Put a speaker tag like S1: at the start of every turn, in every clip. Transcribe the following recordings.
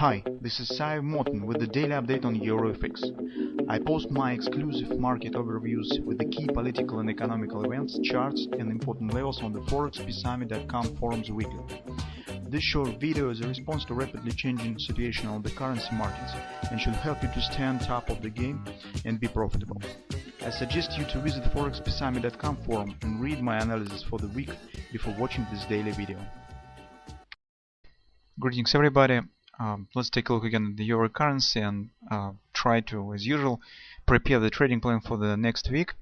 S1: Hi, this is Sive Morten with the daily update on EuroFX. I post my exclusive market overviews with the key political and economical events, charts and important levels on the ForexPeaceArmy.com forums weekly. This short video is a response to rapidly changing situation on the currency markets and should help you to stay on top of the game and be profitable. I suggest you to visit ForexPeaceArmy.com forum and read my analysis for the week before watching this daily video. Greetings everybody. Let's take a look again at the euro currency and try to, as usual, prepare the trading plan for the next week.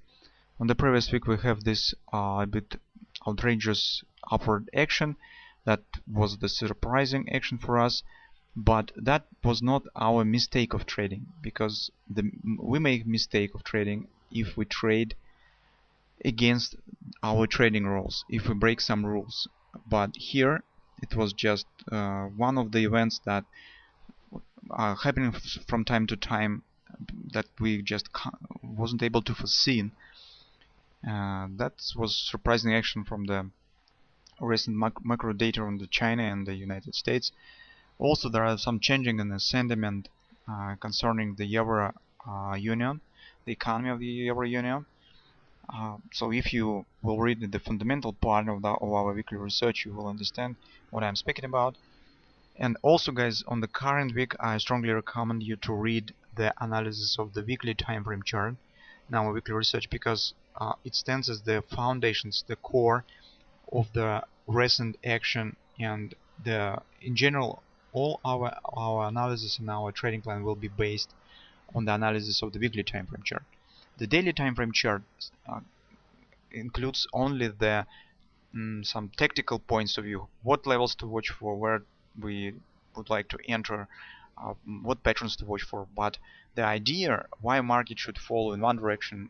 S1: On the previous week we have this a bit outrageous upward action. That was the surprising action for us, but that was not our mistake of trading, because we make mistake of trading if we trade against our trading rules, if we break some rules. But here it was just one of the events that are happening from time to time that we just wasn't able to foresee. That was surprising action from the recent macro data on the China and the United States. Also, there are some changing in the sentiment concerning the Euro Union, the economy of the Euro Union. So if you will read the fundamental part of our weekly research, you will understand what I'm speaking about. And also, guys, on the current week, I strongly recommend you to read the analysis of the weekly time frame chart in our weekly research, because it stands as the foundations, the core of the recent action, and in general all our analysis and our trading plan will be based on the analysis of the weekly time frame chart. The daily time frame chart includes only the some tactical points of view, what levels to watch for, where we would like to enter, what patterns to watch for. But the idea why market should follow in one direction,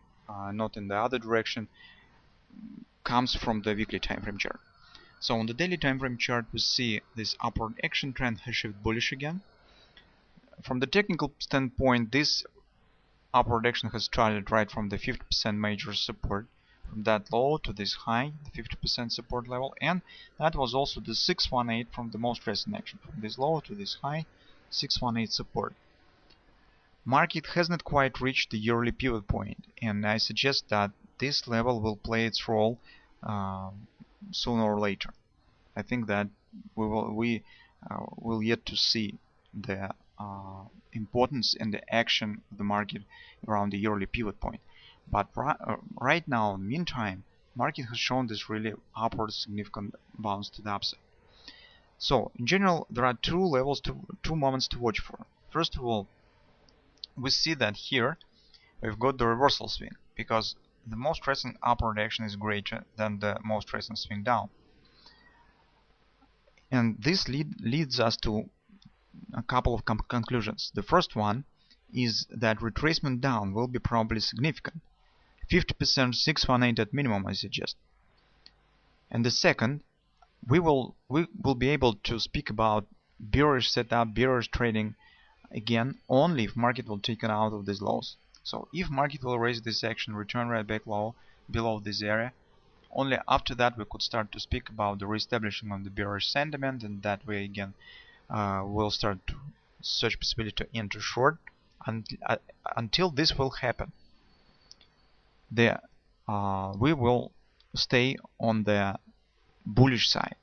S1: not in the other direction, comes from the weekly time frame chart. So on the daily time frame chart we see this upward action trend has shifted bullish again. From the technical standpoint, this upward action has started right from the 50% major support, from that low to this high, the 50% support level, and that was also the 618 from the most recent action, from this low to this high, 618 support. Market has not quite reached the yearly pivot point, and I suggest that this level will play its role sooner or later. I think that we will yet to see the importance and the action of the market around the yearly pivot point. But right now, in the meantime, market has shown this really upward significant bounce to the upside. So in general, there are two moments to watch for. First of all, we see that here we've got the reversal swing, because the most recent upward action is greater than the most recent swing down. And this leads us to a couple of conclusions. The first one is that retracement down will be probably significant. 50% 618 at minimum, I suggest. And the second, we will be able to speak about bearish setup, bearish trading again only if market will take it out of these lows. So if market will raise this action, return right back low below this area, only after that we could start to speak about the reestablishing of the bearish sentiment, and that way again we'll start to search possibility to enter short. Until this will happen, we will stay on the bullish side,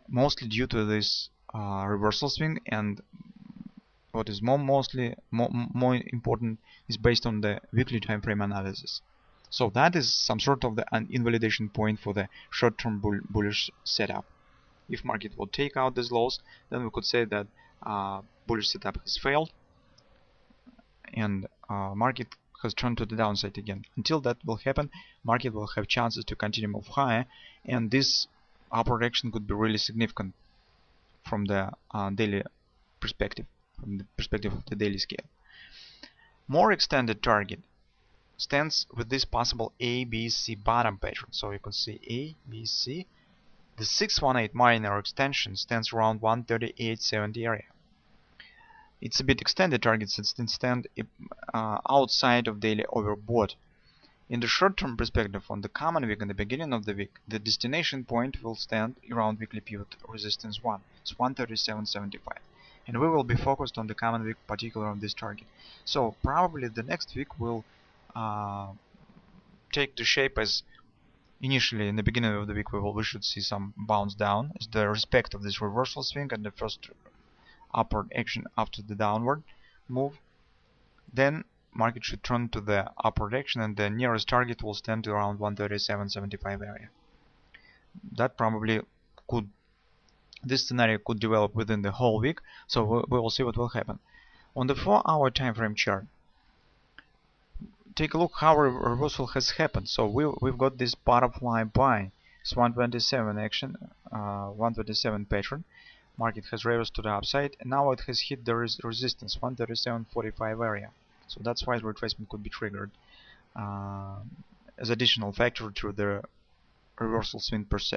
S1: mostly due to this reversal swing, and what is more important is based on the weekly time frame analysis. So that is some sort of an invalidation point for the short-term bullish setup. If market will take out these lows, then we could say that bullish setup has failed and market has turned to the downside again. Until that will happen, market will have chances to continue move higher, and this upward action could be really significant from the daily perspective, from the perspective of the daily scale. More extended target stands with this possible A, B, C bottom pattern. So you can see A, B, C. The 618 minor extension stands around 138.70 area. It's a bit extended target since it stands outside of daily overbought, In the short-term perspective, on the common wick in the beginning of the week, the destination point will stand around weekly pivot resistance 1. It's 137.75. And we will be focused on the common wick, particularly on this target. So probably the next week will take the shape as initially in the beginning of the week we should see some bounce down as the respect of this reversal swing and the first upward action after the downward move. Then market should turn to the upward action and the nearest target will stand around 137.75 area. That probably could, this scenario could develop within the whole week, so we will see what will happen. On the 4-hour time frame chart, take a look how reversal has happened. So we've got this butterfly buy. It's 127 action, 127 pattern. Market has reversed to the upside, and now it has hit the resistance 137.45 area. So that's why the retracement could be triggered as additional factor to the reversal swing per se.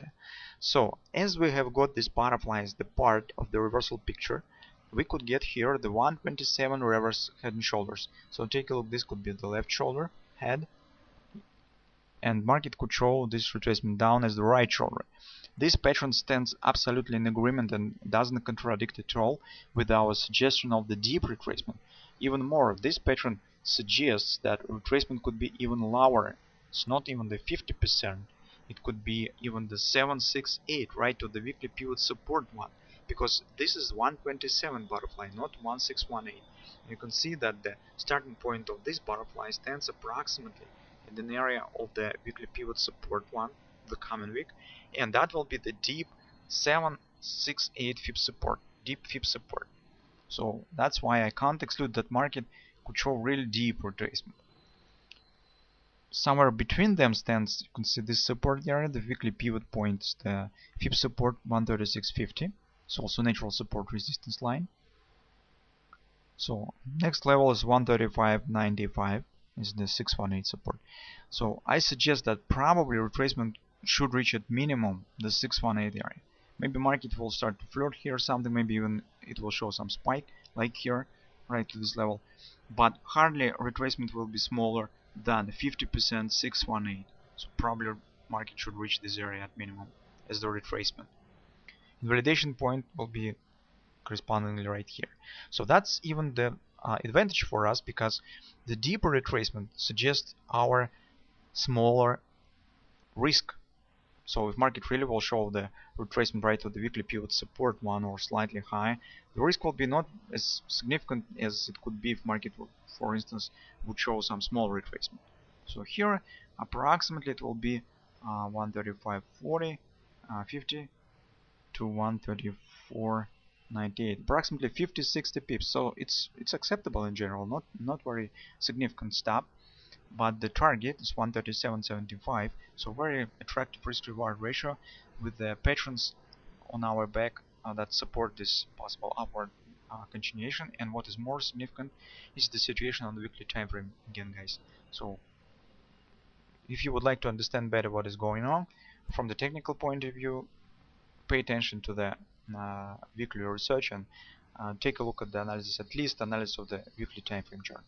S1: So as we have got this butterfly as the part of the reversal picture, we could get here the 127 reverse head and shoulders. So take a look, this could be the left shoulder head, and market could show this retracement down as the right shoulder. This pattern stands absolutely in agreement and doesn't contradict at all with our suggestion of the deep retracement. Even more, this pattern suggests that retracement could be even lower. It's not even the 50%. It could be even the 768 right to the weekly pivot support one, because this is 127 butterfly, not 1618. You can see that the starting point of this butterfly stands approximately in an area of the weekly pivot support one, the common wick, and that will be the deep 768 fib support, deep fib support. So that's why I can't exclude that market could show really deep retracement. Somewhere between them stands, you can see this support area, the weekly pivot point, the fib support 136.50. It's also natural support resistance line. So next level is 135.95, is the 618 support. So I suggest that probably retracement should reach at minimum the 618 area. Maybe market will start to flirt here or something, maybe even it will show some spike like here right to this level, but hardly retracement will be smaller than 50% 618. So probably market should reach this area at minimum as the retracement. Invalidation point will be correspondingly right here. So that's even the advantage for us, because the deeper retracement suggests our smaller risk. So if market really will show the retracement right to the weekly pivot support one or slightly high, the risk will be not as significant as it could be if market, for instance, would show some small retracement. So here approximately it will be 135.40, 50 to 134.98, approximately 50-60 pips. So it's acceptable in general, not very significant stop. But the target is 137.75, so very attractive risk-reward ratio with the patterns on our back that support this possible upward continuation. And what is more significant is the situation on the weekly time frame again, guys. So if you would like to understand better what is going on from the technical point of view, pay attention to the weekly research and take a look at the analysis, at least analysis of the weekly time frame chart.